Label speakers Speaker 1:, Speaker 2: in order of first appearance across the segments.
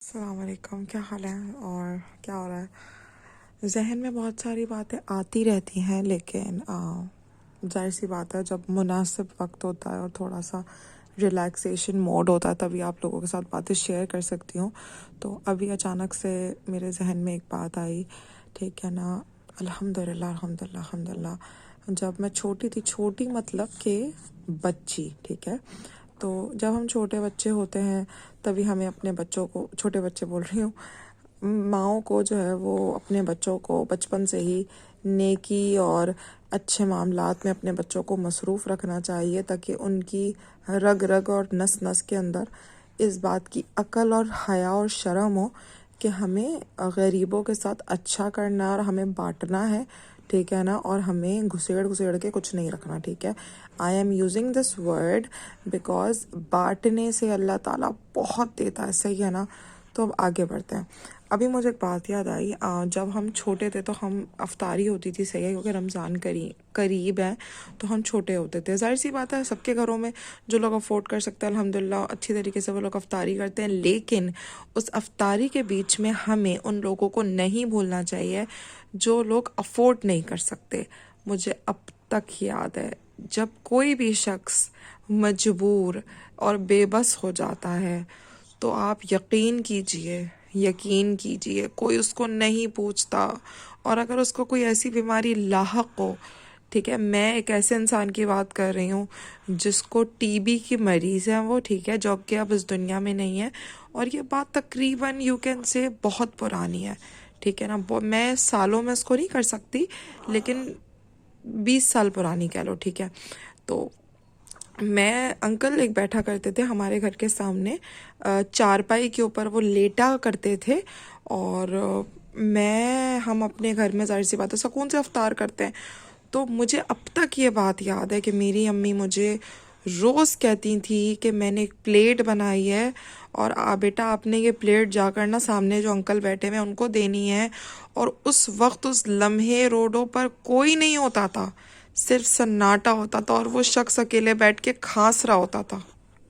Speaker 1: السلام علیکم، کیا حال ہے اور کیا ہو رہا ہے؟ ذہن میں بہت ساری باتیں آتی رہتی ہیں، لیکن ظاہر سی بات ہے جب مناسب وقت ہوتا ہے اور تھوڑا سا ریلیکسیشن موڈ ہوتا ہے تبھی آپ لوگوں کے ساتھ باتیں شیئر کر سکتی ہوں۔ تو ابھی اچانک سے میرے ذہن میں ایک بات آئی، ٹھیک ہے نا؟ الحمدللہ الحمدللہ الحمدللہ، جب میں چھوٹی تھی، چھوٹی مطلب کہ بچی، ٹھیک ہے، تو جب ہم چھوٹے بچے ہوتے ہیں تبھی ہمیں اپنے بچوں کو، چھوٹے بچے بول رہی ہوں، ماؤں کو جو ہے وہ اپنے بچوں کو بچپن سے ہی نیکی اور اچھے معاملات میں اپنے بچوں کو مصروف رکھنا چاہیے تاکہ ان کی رگ رگ اور نس نس کے اندر اس بات کی عقل اور حیا اور شرم ہو کہ ہمیں غریبوں کے ساتھ اچھا کرنا ہے اور ہمیں بانٹنا ہے، ٹھیک ہے نا، اور ہمیں گھسیڑ کے کچھ نہیں رکھنا، ٹھیک ہے۔ I am using this word because بانٹنے سے اللہ تعالیٰ بہت دیتا ہے، صحیح ہے نا؟ تو اب آگے بڑھتے ہیں۔ ابھی مجھے ایک بات یاد آئی، جب ہم چھوٹے تھے تو ہم افطاری ہوتی تھی، صحیح ہے، کیونکہ رمضان قریب ہے تو ہم چھوٹے ہوتے تھے، ظاہر سی بات ہے سب کے گھروں میں جو لوگ افورڈ کر سکتے ہیں الحمدللہ اچھی طریقے سے وہ لوگ افطاری کرتے ہیں، لیکن اس افطاری کے بیچ میں ہمیں ان لوگوں کو نہیں بھولنا چاہیے جو لوگ افورڈ نہیں کر سکتے۔ مجھے اب تک یاد ہے جب کوئی بھی شخص مجبور اور بے بس ہو جاتا ہے تو آپ یقین کیجئے کوئی اس کو نہیں پوچھتا، اور اگر اس کو کوئی ایسی بیماری لاحق ہو، ٹھیک ہے، میں ایک ایسے انسان کی بات کر رہی ہوں جس کو ٹی بی کی مریض ہے وہ، ٹھیک ہے، جو کہ اب اس دنیا میں نہیں ہے، اور یہ بات تقریباً یو کین سے بہت پرانی ہے، ٹھیک ہے نا، میں سالوں میں اس کو نہیں کر سکتی لیکن 20 سال پرانی کہہ لو، ٹھیک ہے۔ تو میں انکل ایک بیٹھا کرتے تھے ہمارے گھر کے سامنے، چارپائی کے اوپر وہ لیٹا کرتے تھے، اور ہم اپنے گھر میں ظاہر سی بات ہے سکون سے افطار کرتے ہیں، تو مجھے اب تک یہ بات یاد ہے کہ میری امی مجھے روز کہتی تھی کہ میں نے ایک پلیٹ بنائی ہے اور بیٹا آپ نے یہ پلیٹ جا کر نا سامنے جو انکل بیٹھے ہوئے ان کو دینی ہے، اور اس وقت اس لمحے روڈوں پر کوئی نہیں ہوتا تھا، صرف سناٹا ہوتا تھا اور وہ شخص اکیلے بیٹھ کے کھانس رہا ہوتا تھا،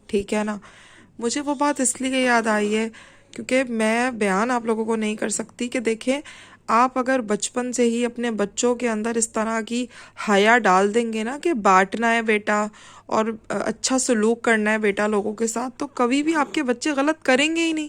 Speaker 1: ٹھیک ہے نا۔ مجھے وہ بات اس لیے یاد آئی ہے کیونکہ میں بیان آپ لوگوں کو نہیں کر سکتی کہ دیکھیں آپ اگر بچپن سے ہی اپنے بچوں کے اندر اس طرح کی حیا ڈال دیں گے نا کہ بانٹنا ہے بیٹا اور اچھا سلوک کرنا ہے بیٹا لوگوں کے ساتھ، تو کبھی بھی آپ کے بچے غلط کریں گے ہی نہیں۔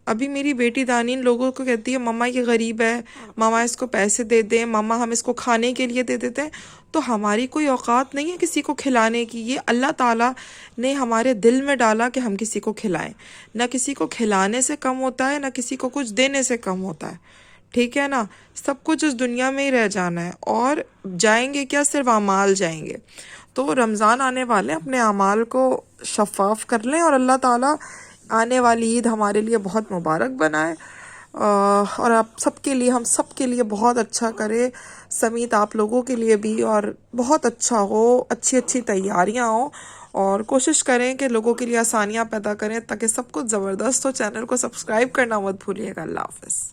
Speaker 1: ابھی میری بیٹی دانین لوگوں کو کہتی ہے ماما یہ غریب ہے، ماما اس کو پیسے دے دیں، ماما ہم اس کو کھانے کے لیے دے دیتے ہیں، تو ہماری کوئی اوقات نہیں ہے کسی کو کھلانے کی، یہ اللہ تعالیٰ نے ہمارے دل میں ڈالا کہ ہم کسی کو کھلائیں، نہ کسی کو کھلانے سے کم ہوتا ہے نہ کسی کو کچھ دینے سے کم ہوتا ہے، ٹھیک ہے نا۔ سب کچھ اس دنیا میں ہی رہ جانا ہے اور جائیں گے کیا، صرف اعمال جائیں گے۔ تو رمضان آنے والے اپنے اعمال کو شفاف کر لیں اور اللہ تعالیٰ آنے والی عید ہمارے لیے بہت مبارک بنائے، اور آپ سب کے لیے، ہم سب کے لیے بہت اچھا کرے، سمیت آپ لوگوں کے لیے بھی، اور بہت اچھا ہو، اچھی تیاریاں ہوں، اور کوشش کریں کہ لوگوں کے لیے آسانیاں پیدا کریں تاکہ سب کچھ زبردست ہو۔ چینل کو سبسکرائب کرنا مت بھولیے گا۔ اللہ حافظ۔